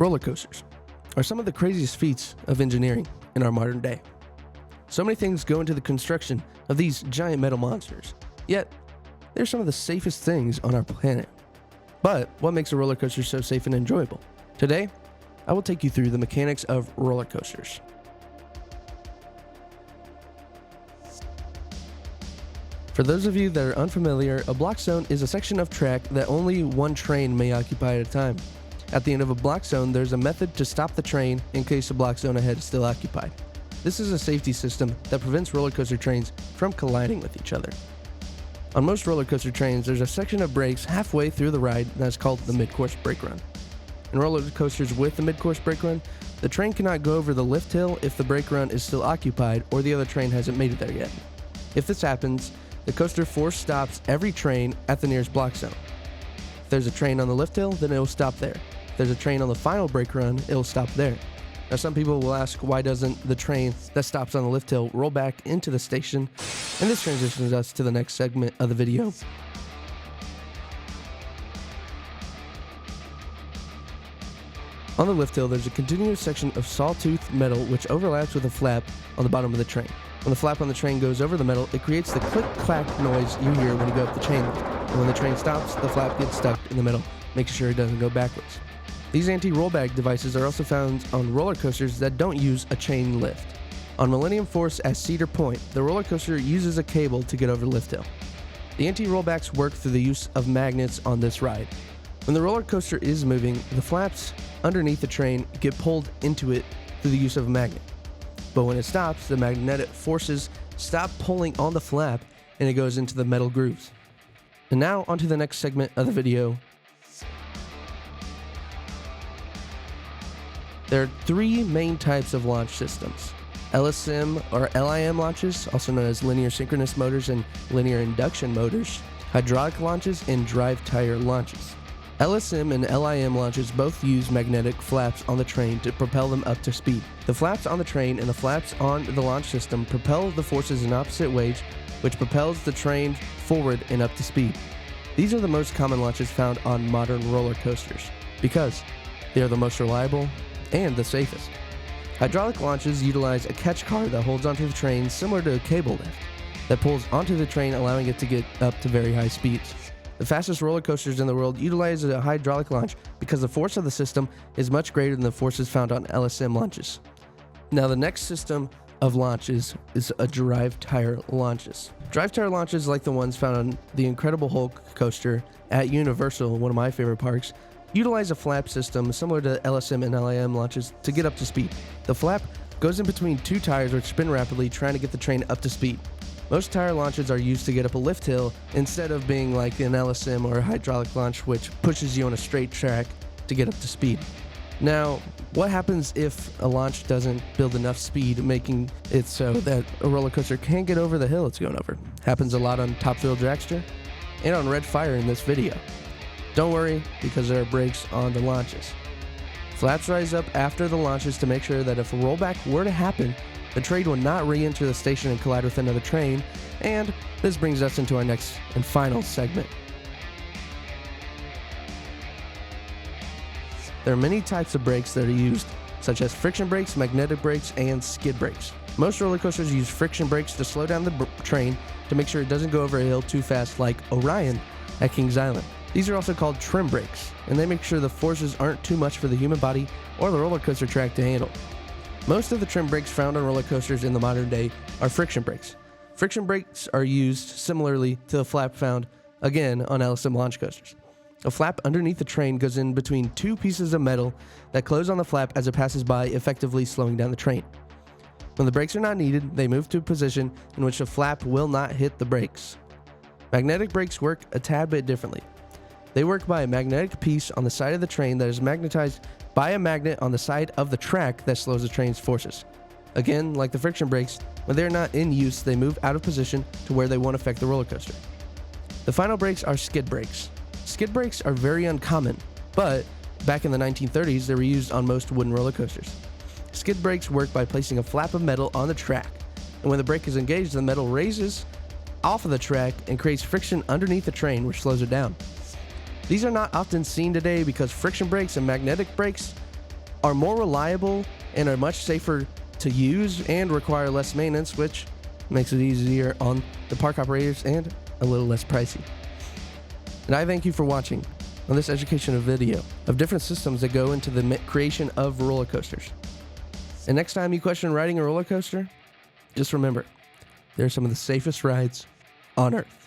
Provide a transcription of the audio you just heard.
Roller coasters are some of the craziest feats of engineering in our modern day. So many things go into the construction of these giant metal monsters, yet they're some of the safest things on our planet. But what makes a roller coaster so safe and enjoyable? Today, I will take you through the mechanics of roller coasters. For those of you that are unfamiliar, a block zone is a section of track that only one train may occupy at a time. At the end of a block zone, there's a method to stop the train in case the block zone ahead is still occupied. This is a safety system that prevents roller coaster trains from colliding with each other. On most roller coaster trains, there's a section of brakes halfway through the ride that's called the mid-course brake run. In roller coasters with the mid-course brake run, the train cannot go over the lift hill if the brake run is still occupied or the other train hasn't made it there yet. If this happens, the coaster force stops every train at the nearest block zone. If there's a train on the lift hill, then it will stop there. If there's a train on the final brake run, it will stop there. Now some people will ask, why doesn't the train that stops on the lift hill roll back into the station? And this transitions us to the next segment of the video. On the lift hill, there's a continuous section of sawtooth metal which overlaps with a flap on the bottom of the train. When the flap on the train goes over the metal, it creates the click-clack noise you hear when you go up the chain lift. And when the train stops, the flap gets stuck in the middle, making sure it doesn't go backwards. These anti-rollback devices are also found on roller coasters that don't use a chain lift. On Millennium Force at Cedar Point, the roller coaster uses a cable to get over the lift hill. The anti-rollbacks work through the use of magnets on this ride. When the roller coaster is moving, the flaps underneath the train get pulled into it through the use of a magnet. But when it stops, the magnetic forces stop pulling on the flap and it goes into the metal grooves. And now onto the next segment of the video. There are three main types of launch systems: LSM or LIM launches, also known as linear synchronous motors and linear induction motors, hydraulic launches, and drive tire launches. LSM and LIM launches both use magnetic flaps on the train to propel them up to speed. The flaps on the train and the flaps on the launch system propel the forces in opposite ways, which propels the train forward and up to speed. These are the most common launches found on modern roller coasters because they are the most reliable and the safest. Hydraulic launches utilize a catch car that holds onto the train similar to a cable lift that pulls onto the train, allowing it to get up to very high speeds. The fastest roller coasters in the world utilize a hydraulic launch because the force of the system is much greater than the forces found on LSM launches. Now the next system of launches is a drive tire launches. Drive tire launches, like the ones found on the Incredible Hulk coaster at Universal, one of my favorite parks, utilize a flap system similar to LSM and LIM launches to get up to speed. The flap goes in between two tires which spin rapidly, trying to get the train up to speed. Most tire launches are used to get up a lift hill instead of being like an LSM or a hydraulic launch, which pushes you on a straight track to get up to speed. Now, what happens if a launch doesn't build enough speed, making it so that a roller coaster can't get over the hill it's going over? Happens a lot on Top Thrill Dragster and on Red Fire in this video. Don't worry, because there are brakes on the launches. Flaps rise up after the launches to make sure that if a rollback were to happen, the train will not re-enter the station and collide with another train, and this brings us into our next and final segment. There are many types of brakes that are used, such as friction brakes, magnetic brakes, and skid brakes. Most roller coasters use friction brakes to slow down the train to make sure it doesn't go over a hill too fast, like Orion at Kings Island. These are also called trim brakes, and they make sure the forces aren't too much for the human body or the roller coaster track to handle. Most of the trim brakes found on roller coasters in the modern day are friction brakes. Friction brakes are used similarly to the flap found, again, on LSM launch coasters. A flap underneath the train goes in between two pieces of metal that close on the flap as it passes by, effectively slowing down the train. When the brakes are not needed, they move to a position in which the flap will not hit the brakes. Magnetic brakes work a tad bit differently. They work by a magnetic piece on the side of the train that is magnetized by a magnet on the side of the track that slows the train's forces. Again, like the friction brakes, when they are not in use, they move out of position to where they won't affect the roller coaster. The final brakes are skid brakes. Skid brakes are very uncommon, but back in the 1930s, they were used on most wooden roller coasters. Skid brakes work by placing a flap of metal on the track, and when the brake is engaged, the metal raises off of the track and creates friction underneath the train, which slows it down. These are not often seen today because friction brakes and magnetic brakes are more reliable and are much safer to use and require less maintenance, which makes it easier on the park operators and a little less pricey. And I thank you for watching on this educational video of different systems that go into the creation of roller coasters. And next time you question riding a roller coaster, just remember, they're some of the safest rides on Earth.